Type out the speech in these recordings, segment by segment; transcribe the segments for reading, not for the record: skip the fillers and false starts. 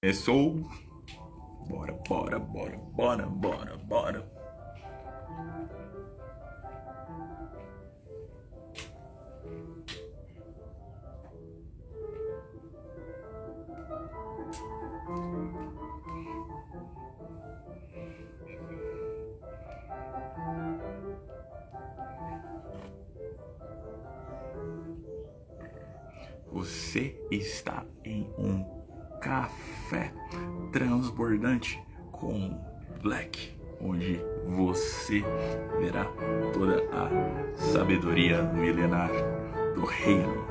Começou. Bora, bora, bora, bora, bora, bora. Você está em um café transbordante com Black, onde você verá toda a sabedoria milenar do reino.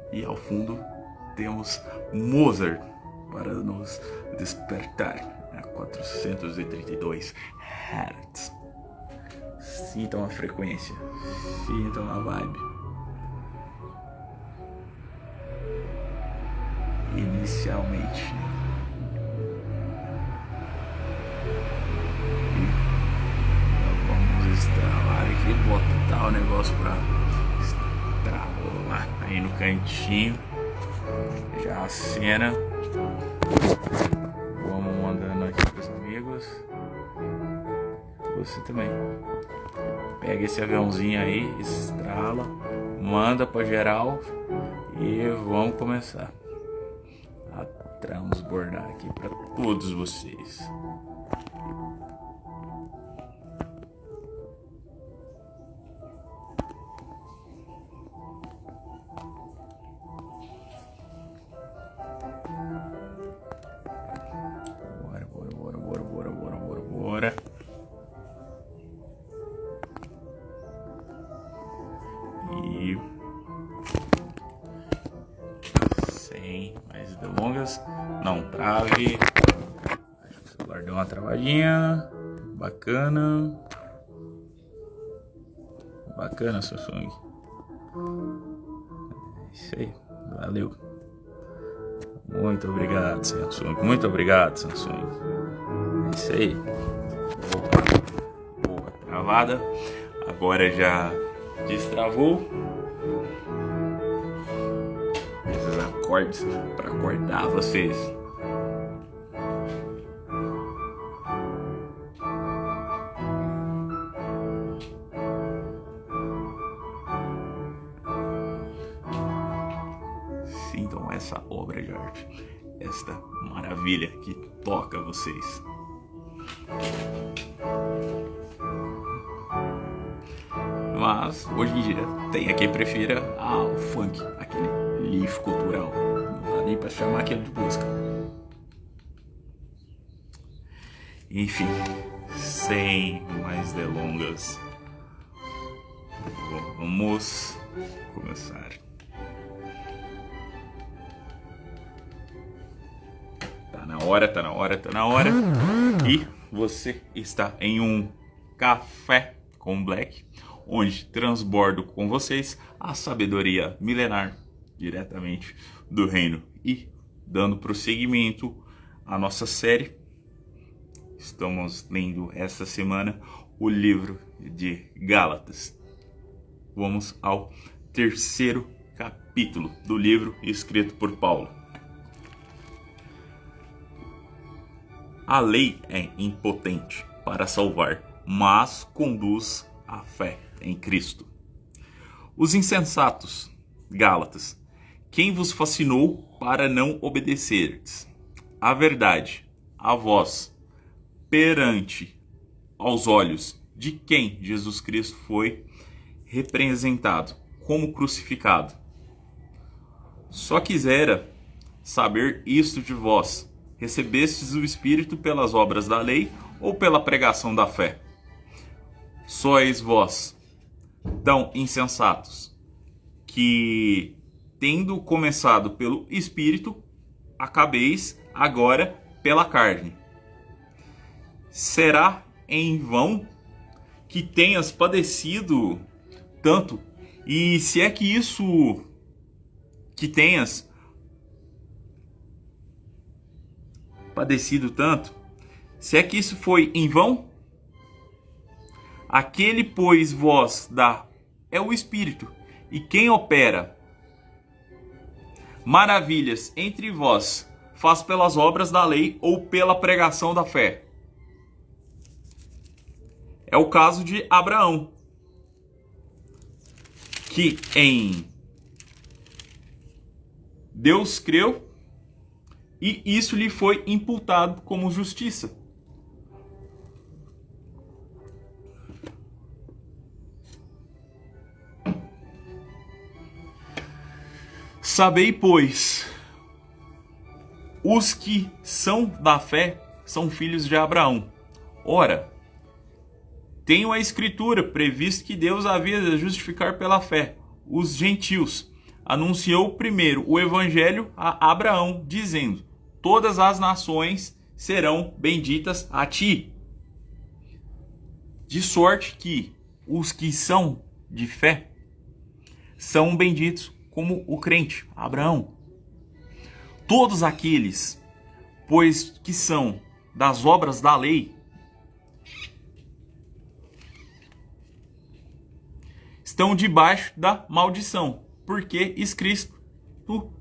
E ao fundo temos Mozart para nos despertar a 432 Hz. Sintam a frequência, sintam a vibe. Inicialmente. Vamos estralar aqui, botar o negócio pra estralar aí no cantinho. Já a cena. Vamos mandando aqui pros amigos. Você também. Pega esse aviãozinho aí, estrala, manda pra geral e vamos começar a transbordar aqui pra todos vocês. Bora. E sem mais delongas, não trave. Acho que o celular deu uma travadinha. Bacana. Bacana, Samsung. É isso aí. Valeu. Muito obrigado, Samsung. Muito obrigado, Samsung. É isso aí. Boa travada. Agora já destravou. Esses acordes para acordar vocês. Sintam essa obra de arte, esta maravilha que toca vocês. Mas hoje em dia tem quem prefira o funk, aquele lixo cultural. Não dá nem pra chamar aquilo de música. Enfim, sem mais delongas, vamos começar. Tá na hora, tá na hora, tá na hora. E você está em um café com Black, onde transbordo com vocês a sabedoria milenar diretamente do reino. E dando prosseguimento à nossa série, estamos lendo esta semana o livro de Gálatas. Vamos ao terceiro capítulo do livro escrito por Paulo. A lei é impotente para salvar, mas conduz à fé em Cristo. Os insensatos, Gálatas, quem vos fascinou para não obedecerdes a verdade, a vós, perante aos olhos de quem Jesus Cristo foi representado como crucificado? Só quisera saber isto de vós: recebestes o Espírito pelas obras da lei ou pela pregação da fé? Sois vós tão insensatos que, tendo começado pelo Espírito, acabeis agora pela carne. Será em vão que tenhas padecido tanto, e se é que isso que tenhas padecido tanto, se é que isso foi em vão? Aquele, pois, vós dá é o Espírito, e quem opera maravilhas entre vós faz pelas obras da lei ou pela pregação da fé. É o caso de Abraão, que em Deus creu e isso lhe foi imputado como justiça. Sabei, pois, os que são da fé são filhos de Abraão. Ora, tenho a Escritura previsto que Deus havia de justificar pela fé os gentios. Anunciou primeiro o Evangelho a Abraão, dizendo: todas as nações serão benditas a ti. De sorte que os que são de fé são benditos como o crente, Abraão. Todos aqueles, pois, que são das obras da lei, estão debaixo da maldição, porque escrito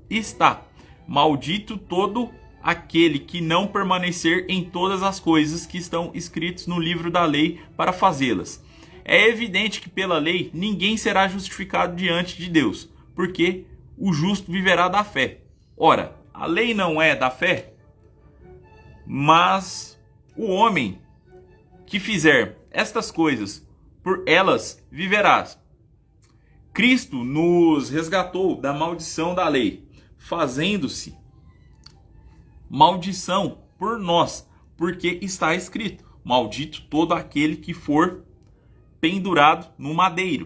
está: maldito todo aquele que não permanecer em todas as coisas que estão escritas no livro da lei para fazê-las. É evidente que pela lei ninguém será justificado diante de Deus, porque o justo viverá da fé. Ora, a lei não é da fé, mas o homem que fizer estas coisas, por elas viverás. Cristo nos resgatou da maldição da lei, fazendo-se maldição por nós, porque está escrito: maldito todo aquele que for pendurado no madeiro,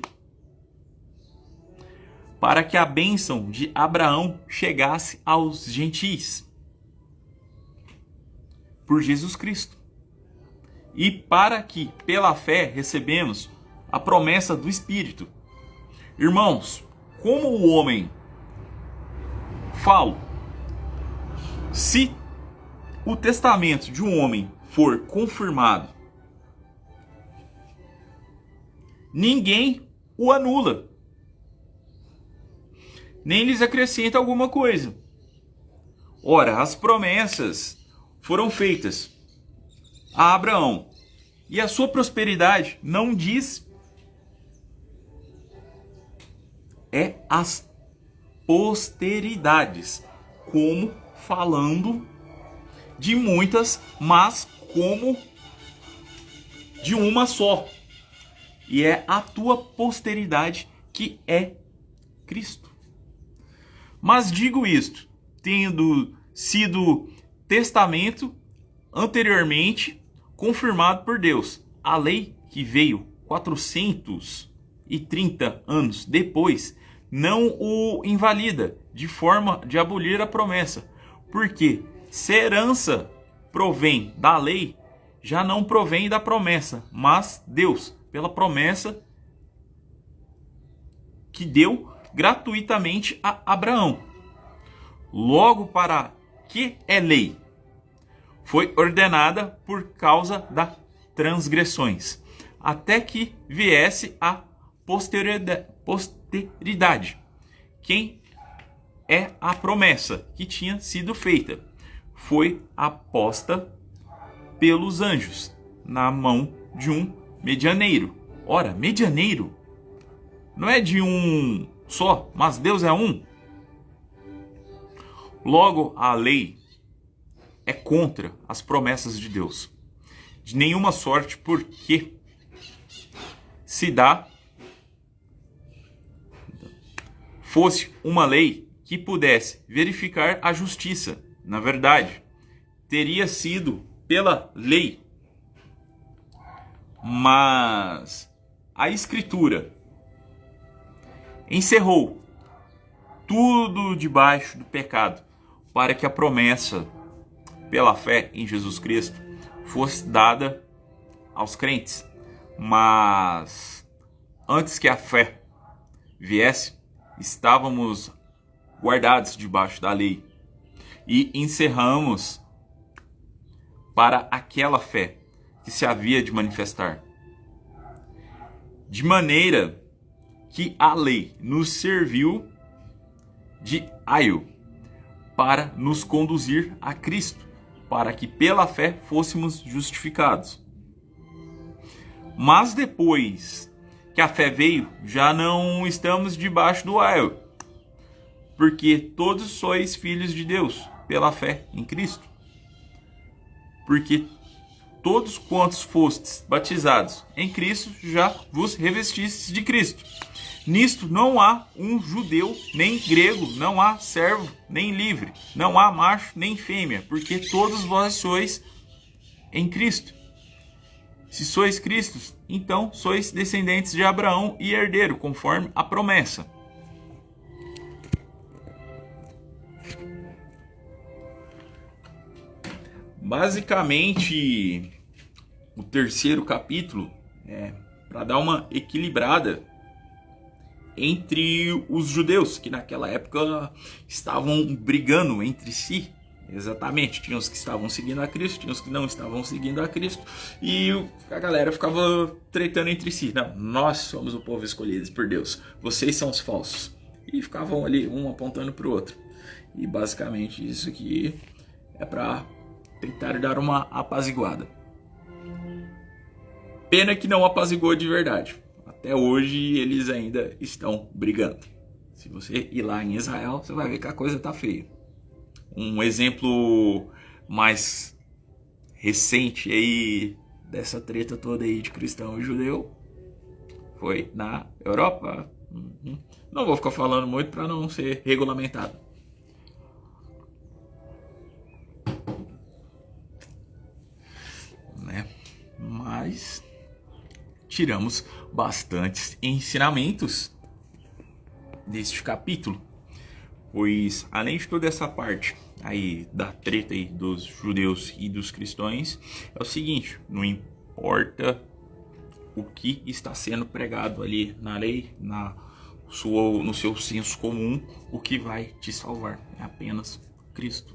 para que a bênção de Abraão chegasse aos gentios, por Jesus Cristo, e para que pela fé recebemos a promessa do Espírito. Irmãos, como o homem fala, se o testamento de um homem for confirmado, ninguém o anula, nem lhes acrescenta alguma coisa. Ora, as promessas foram feitas a Abraão, e a sua prosperidade não diz é as posteridades, como falando de muitas, mas como de uma só. E é a tua posteridade que é Cristo. Mas digo isto, tendo sido testamento anteriormente confirmado por Deus, a lei que veio 430 anos depois não o invalida de forma de abolir a promessa, porque se a herança provém da lei, já não provém da promessa, mas Deus, pela promessa que deu gratuitamente a Abraão. Logo, para que é lei? Foi ordenada por causa das transgressões, até que viesse a posteridade. Quem é a promessa que tinha sido feita? Foi aposta pelos anjos na mão de um medianeiro. Ora, medianeiro não é de um só, mas Deus é um. Logo, a lei é contra as promessas de Deus, de nenhuma sorte, porque se fosse uma lei que pudesse verificar a justiça, na verdade, teria sido pela lei. Mas a Escritura encerrou tudo debaixo do pecado, para que a promessa pela fé em Jesus Cristo fosse dada aos crentes. Mas antes que a fé viesse, estávamos guardados debaixo da lei e encerramos para aquela fé que se havia de manifestar. De maneira que a lei nos serviu de aio para nos conduzir a Cristo, para que pela fé fôssemos justificados. Mas depois que a fé veio, já não estamos debaixo do aio, porque todos sois filhos de Deus pela fé em Cristo. Porque todos quantos fostes batizados em Cristo, já vos revestistes de Cristo. Nisto não há um judeu, nem grego, não há servo, nem livre, não há macho, nem fêmea, porque todos vós sois em Cristo. Se sois Cristos, então sois descendentes de Abraão e herdeiro, conforme a promessa. Basicamente, o terceiro capítulo é para dar uma equilibrada entre os judeus, que naquela época estavam brigando entre si. Exatamente, tinha os que estavam seguindo a Cristo, tinha os que não estavam seguindo a Cristo, e a galera ficava tretando entre si. Não, nós somos o povo escolhido por Deus, vocês são os falsos. E ficavam ali, um apontando para o outro. E basicamente isso aqui é para tentar dar uma apaziguada. Pena que não apaziguou de verdade. Até hoje eles ainda estão brigando. Se você ir lá em Israel, você vai ver que a coisa tá feia. Um exemplo mais recente aí dessa treta toda aí de cristão e judeu foi na Europa. Não vou ficar falando muito para não ser regulamentado. Né? Mas tiramos bastantes ensinamentos deste capítulo, pois além de toda essa parte aí da treta aí dos judeus e dos cristãos, é o seguinte: não importa o que está sendo pregado ali na lei, no seu senso comum, o que vai te salvar é apenas Cristo.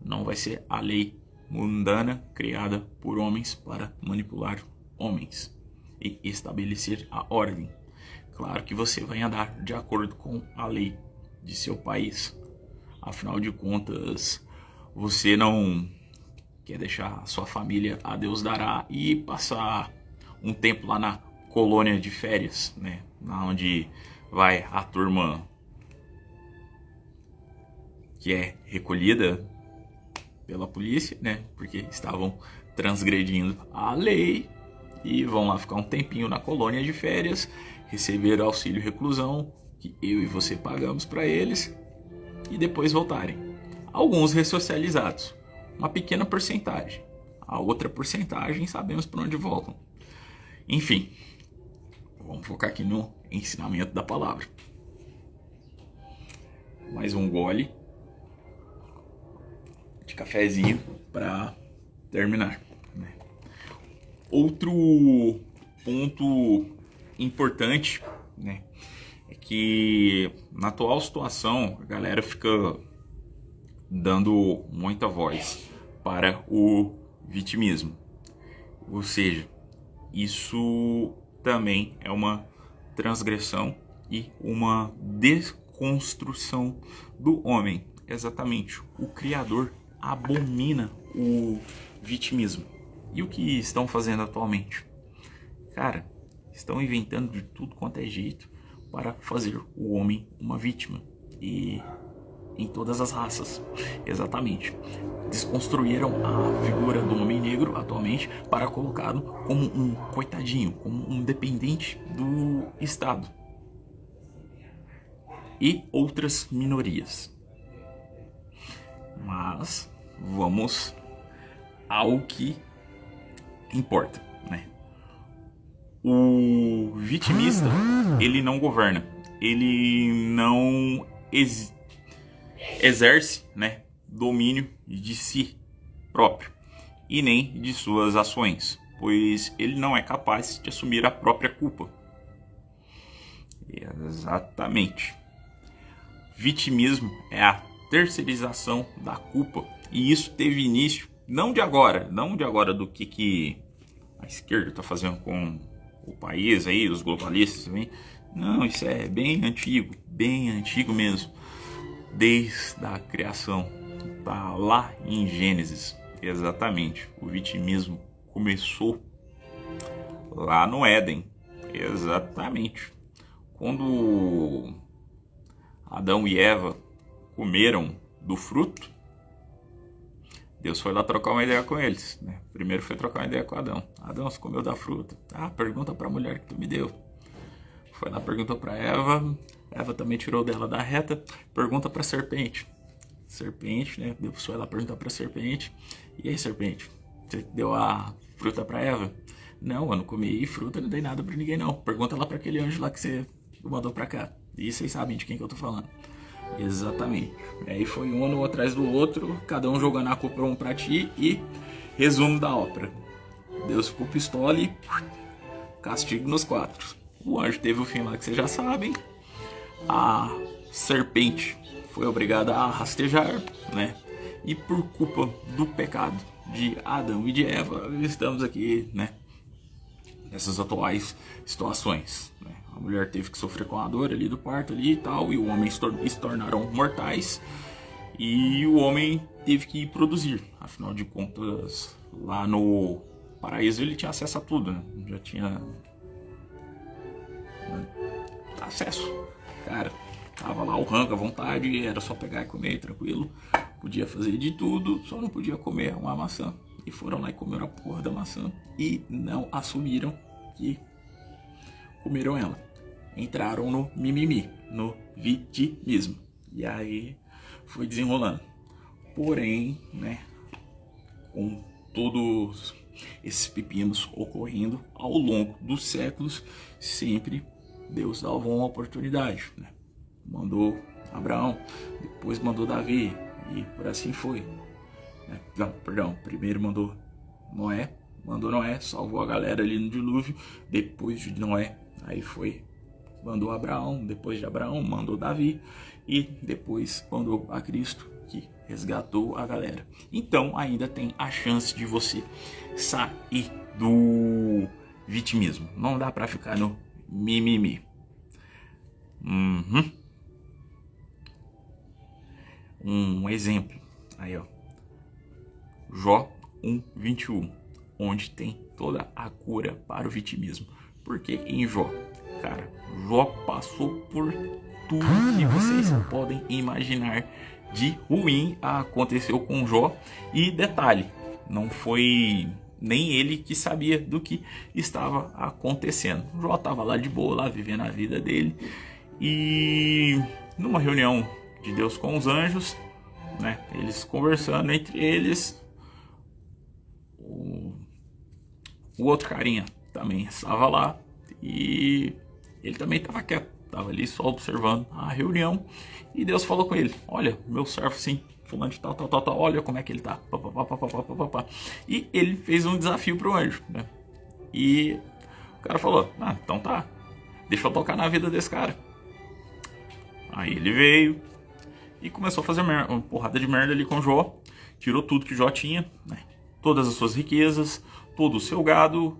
Não vai ser a lei mundana criada por homens para manipular homens e estabelecer a ordem. Claro que você vai andar de acordo com a lei de seu país. Afinal de contas, você não quer deixar a sua família a Deus dará e passar um tempo lá na colônia de férias, né? Onde vai a turma que é recolhida pela polícia, né? Porque estavam transgredindo a lei, e vão lá ficar um tempinho na colônia de férias, receber auxílio reclusão, que eu e você pagamos para eles, e depois voltarem. Alguns ressocializados, uma pequena porcentagem. A outra porcentagem sabemos para onde voltam. Enfim, vamos focar aqui no ensinamento da palavra. Mais um gole de cafezinho para terminar. Outro ponto importante, né, é que na atual situação a galera fica dando muita voz para o vitimismo. Ou seja, isso também é uma transgressão e uma desconstrução do homem. Exatamente, o Criador abomina o vitimismo. E o que estão fazendo atualmente? Cara, estão inventando de tudo quanto é jeito para fazer o homem uma vítima. E em todas as raças. Exatamente. Desconstruíram a figura do homem negro atualmente para colocá-lo como um coitadinho, como um dependente do Estado. E outras minorias. Mas vamos ao que importa, né? O vitimista, ele não governa, ele não exerce, né, domínio de si próprio e nem de suas ações, pois ele não é capaz de assumir a própria culpa. Exatamente. Vitimismo é a terceirização da culpa. E isso teve início não de agora do que a esquerda está fazendo com o país aí, os globalistas também. Não, isso é bem antigo mesmo. Desde a criação, tá lá em Gênesis. Exatamente. O vitimismo começou lá no Éden. Exatamente. Quando Adão e Eva comeram do fruto, Deus foi lá trocar uma ideia com eles, né? Primeiro foi trocar uma ideia com Adão. Adão, você comeu da fruta? Ah, pergunta para a mulher que tu me deu. Foi lá, perguntou para Eva. Eva também tirou dela da reta. Pergunta para a serpente. Serpente, né? Deus foi lá perguntar para a serpente. E aí, serpente, você deu a fruta para Eva? Não, eu não comi fruta, não dei nada para ninguém não. Pergunta lá para aquele anjo lá que você mandou para cá. E vocês sabem de quem que eu tô falando. Exatamente. Aí foi um atrás do outro, cada um jogando a culpa um pra ti. E resumo da ópera: Deus ficou pistola e castigo nos quatro. O anjo teve o fim lá que vocês já sabem. A serpente foi obrigada a rastejar, né? E por culpa do pecado de Adão e de Eva, estamos aqui, né? Nessas atuais situações, né? A mulher teve que sofrer com a dor ali do parto ali e tal, e o homem se tornaram mortais, e o homem teve que produzir. Afinal de contas, lá no paraíso ele tinha acesso a tudo, né? Já tinha, né, acesso. Cara, tava lá o rango à vontade, era só pegar e comer tranquilo. Podia fazer de tudo, só não podia comer uma maçã. E foram lá e comeram a porra da maçã e não assumiram que comeram ela. Entraram no mimimi, no vitimismo. E aí foi desenrolando. Porém, né, com todos esses pepinos ocorrendo ao longo dos séculos, sempre Deus dava uma oportunidade, né? Mandou Abraão, depois mandou Davi, e por assim foi. Não, perdão, primeiro mandou Noé, salvou a galera ali no dilúvio. Depois de Noé, aí foi, mandou Abraão, depois de Abraão mandou Davi, e depois mandou a Cristo, que resgatou a galera. Então ainda tem a chance de você sair do vitimismo. Não dá pra ficar no mimimi. Um exemplo aí, ó, Jó 1:21, onde tem toda a cura para o vitimismo. Porque em Jó, cara, Jó passou por tudo que vocês podem imaginar de ruim aconteceu com Jó. E detalhe, não foi nem ele que sabia do que estava acontecendo. Jó estava lá de boa, lá vivendo a vida dele, e numa reunião de Deus com os anjos, né, eles conversando entre eles, o outro carinha também estava lá e ele também estava quieto, estava ali só observando a reunião. E Deus falou com ele: olha, meu servo sim, fulano de tal, olha como é que ele tá. E ele fez um desafio pro anjo, né? E o cara falou: ah, então tá, deixa eu tocar na vida desse cara. Aí ele veio e começou a fazer uma porrada de merda ali com Jó. Tirou tudo que Jó tinha, né? Todas as suas riquezas, todo o seu gado,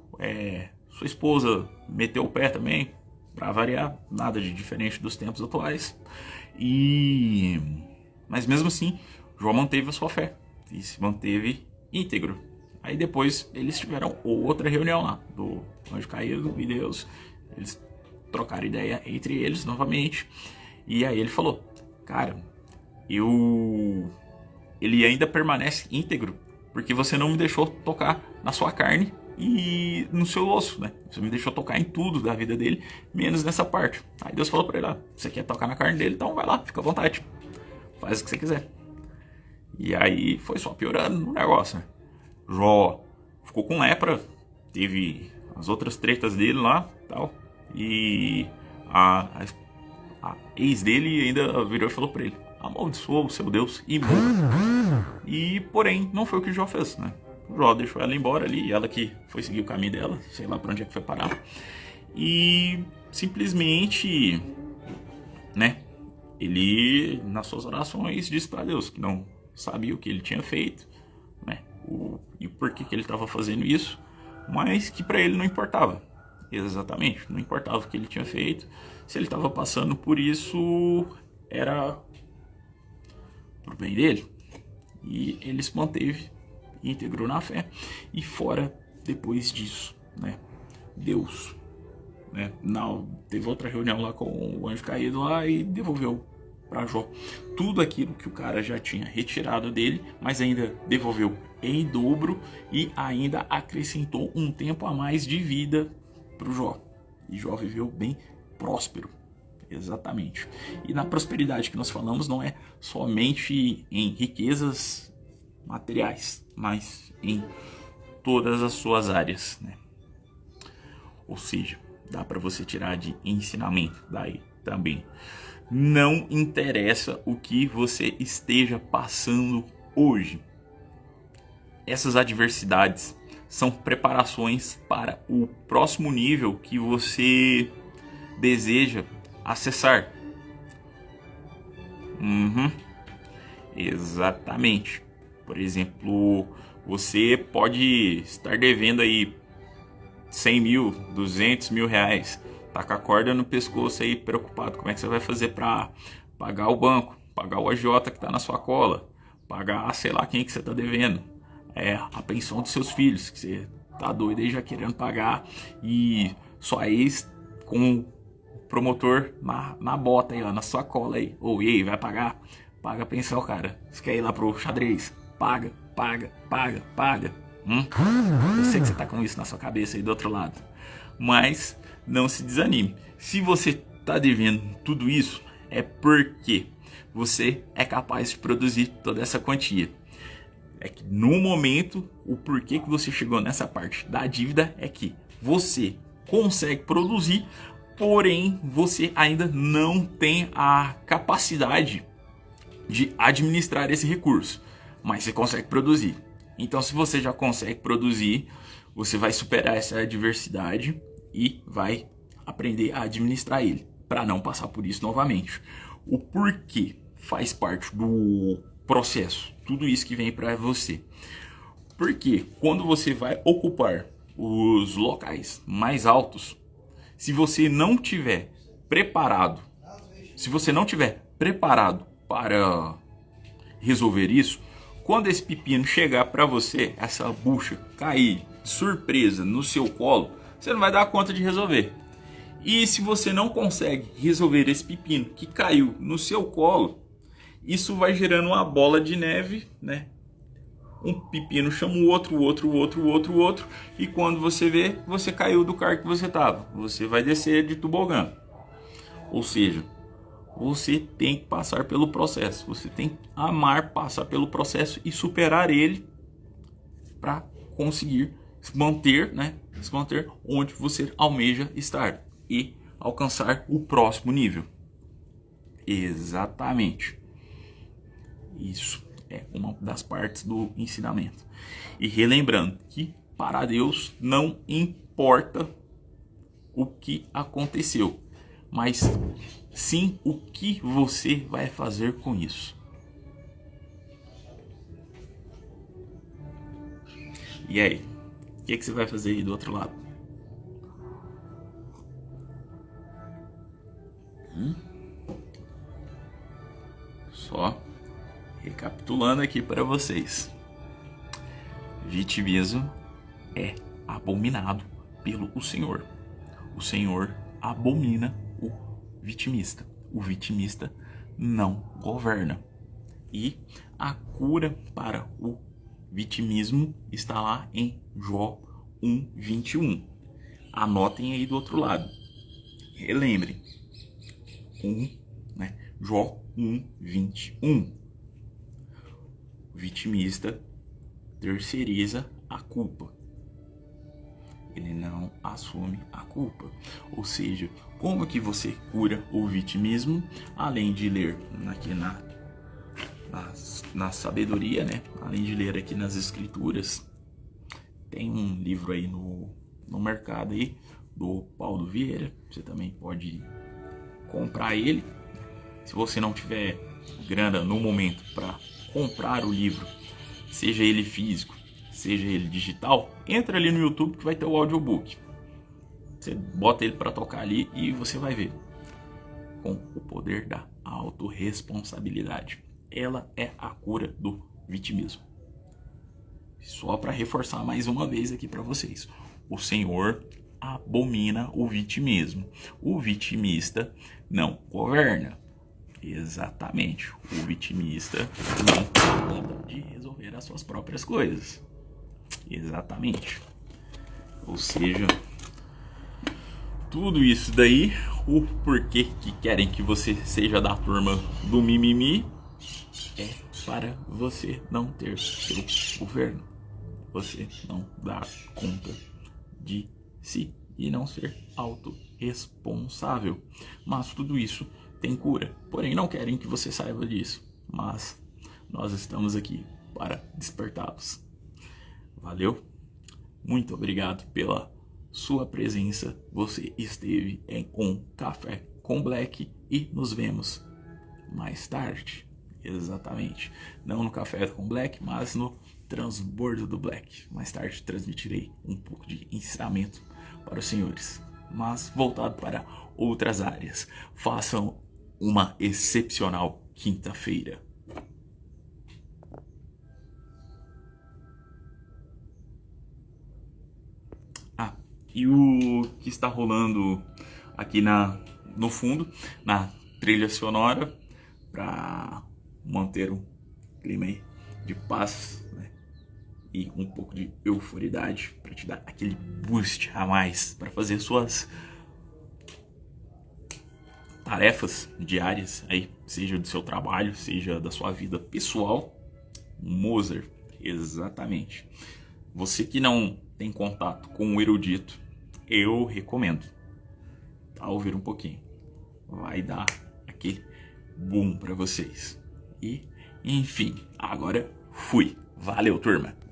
sua esposa meteu o pé também, para variar, nada de diferente dos tempos atuais. Mas mesmo assim, Jó manteve a sua fé e se manteve íntegro. Aí depois eles tiveram outra reunião lá, do anjo caído e Deus. Eles trocaram ideia entre eles novamente. E aí ele falou: cara, ele ainda permanece íntegro, porque você não me deixou tocar na sua carne e no seu osso, né? Você me deixou tocar em tudo da vida dele, menos nessa parte. Aí Deus falou pra ele: você quer tocar na carne dele? Então vai lá, fica à vontade, faz o que você quiser. E aí foi só piorando o negócio, né? Jó ficou com lepra, teve as outras tretas dele lá, tal, e a ex dele ainda virou e falou pra ele: amaldiçoa o seu Deus e morra. E porém não foi o que Jó fez, né? Jó deixou ela embora ali, ela que foi seguir o caminho dela, sei lá pra onde é que foi parar. E simplesmente, né, ele nas suas orações disse para Deus que não sabia o que ele tinha feito, né, e por que ele estava fazendo isso, mas que para ele não importava. Exatamente, não importava o que ele tinha feito, se ele estava passando por isso, era pro bem dele. E ele se manteve íntegro na fé. E fora depois disso, né, Deus, né, teve outra reunião lá com o anjo caído lá e devolveu para Jó tudo aquilo que o cara já tinha retirado dele, mas ainda devolveu em dobro e ainda acrescentou um tempo a mais de vida para o Jó. E Jó viveu bem próspero. Exatamente. E na prosperidade que nós falamos não é somente em riquezas materiais, mas em todas as suas áreas, né? Ou seja, dá para você tirar de ensinamento daí também. Não interessa o que você esteja passando hoje. Essas adversidades são preparações para o próximo nível que você deseja acessar. Exatamente. Por exemplo, você pode estar devendo aí 100 mil, 200 mil reais. Tá com a corda no pescoço aí, preocupado. Como é que você vai fazer para pagar o banco, pagar o agiota que tá na sua cola, pagar sei lá quem que você tá devendo, a pensão dos seus filhos, que você tá doido aí já querendo pagar, e sua ex com o promotor na bota aí, ó, na sua cola aí. Ou e aí, vai pagar? Paga a pensão, cara. Você quer ir lá pro xadrez? Paga. Eu sei que você tá com isso na sua cabeça aí do outro lado. Mas não se desanime. Se você tá devendo tudo isso, é porque você é capaz de produzir toda essa quantia. É que no momento, o porquê que você chegou nessa parte da dívida é que você consegue produzir, porém você ainda não tem a capacidade de administrar esse recurso, mas você consegue produzir. Então, se você já consegue produzir, você vai superar essa adversidade e vai aprender a administrar ele, para não passar por isso novamente. O porquê faz parte do processo, tudo isso que vem para você. Porque quando você vai ocupar os locais mais altos, se você não tiver preparado, para resolver isso, quando esse pepino chegar para você, essa bucha cair de surpresa no seu colo, você não vai dar conta de resolver. E se você não consegue resolver esse pepino que caiu no seu colo, isso vai gerando uma bola de neve, né? Um pepino chama o outro, e quando você vê, você caiu do carro que você estava. Você vai descer de tobogã. Ou seja, você tem que passar pelo processo. Você tem que amar passar pelo processo e superar ele para conseguir se manter onde você almeja estar e alcançar o próximo nível. Exatamente. Isso é uma das partes do ensinamento. E relembrando que para Deus não importa o que aconteceu, mas sim o que você vai fazer com isso. E aí, o que você vai fazer aí do outro lado? Só recapitulando aqui para vocês. Vitimismo é abominado pelo Senhor. O Senhor abomina o vitimista. O vitimista não governa. E a cura para o vitimismo está lá em Jó 1:21. Anotem aí do outro lado. Relembrem. Jó 1:21. O vitimista terceiriza a culpa. Ele não assume a culpa. Ou seja, como que você cura o vitimismo? Além de ler aqui na sabedoria, né? Além de ler aqui nas escrituras, tem um livro aí no mercado aí, do Paulo Vieira. Você também pode comprar ele. Se você não tiver grana no momento para comprar o livro, seja ele físico, seja ele digital, entra ali no YouTube que vai ter o audiobook. Você bota ele para tocar ali e você vai ver. Com o poder da autorresponsabilidade. Ela é a cura do vitimismo. Só para reforçar mais uma vez aqui para vocês. O Senhor abomina o vitimismo. O vitimista não governa. Exatamente. O vitimista não dá conta de resolver as suas próprias coisas. Exatamente. Ou seja, tudo isso daí, o porquê que querem que você seja da turma do mimimi, é para você não ter seu governo. Você não dar conta de si e não ser autorresponsável. Mas tudo isso tem cura. Porém, não querem que você saiba disso. Mas nós estamos aqui para despertá-los. Valeu? Muito obrigado pela sua presença. Você esteve em um Café com Black e nos vemos mais tarde. Exatamente. Não no Café com Black, mas no Transbordo do Black. Mais tarde transmitirei um pouco de ensinamento para os senhores, mas voltado para outras áreas. Façam uma excepcional quinta-feira. E o que está rolando aqui no fundo, na trilha sonora, para manter um clima aí de paz, né? E um pouco de euforidade, para te dar aquele boost a mais para fazer suas tarefas diárias, aí, seja do seu trabalho, seja da sua vida pessoal. Mozart, exatamente. Você que não tem contato com o erudito, eu recomendo ouvir um pouquinho. Vai dar aquele boom para vocês. E, enfim, agora fui. Valeu, turma!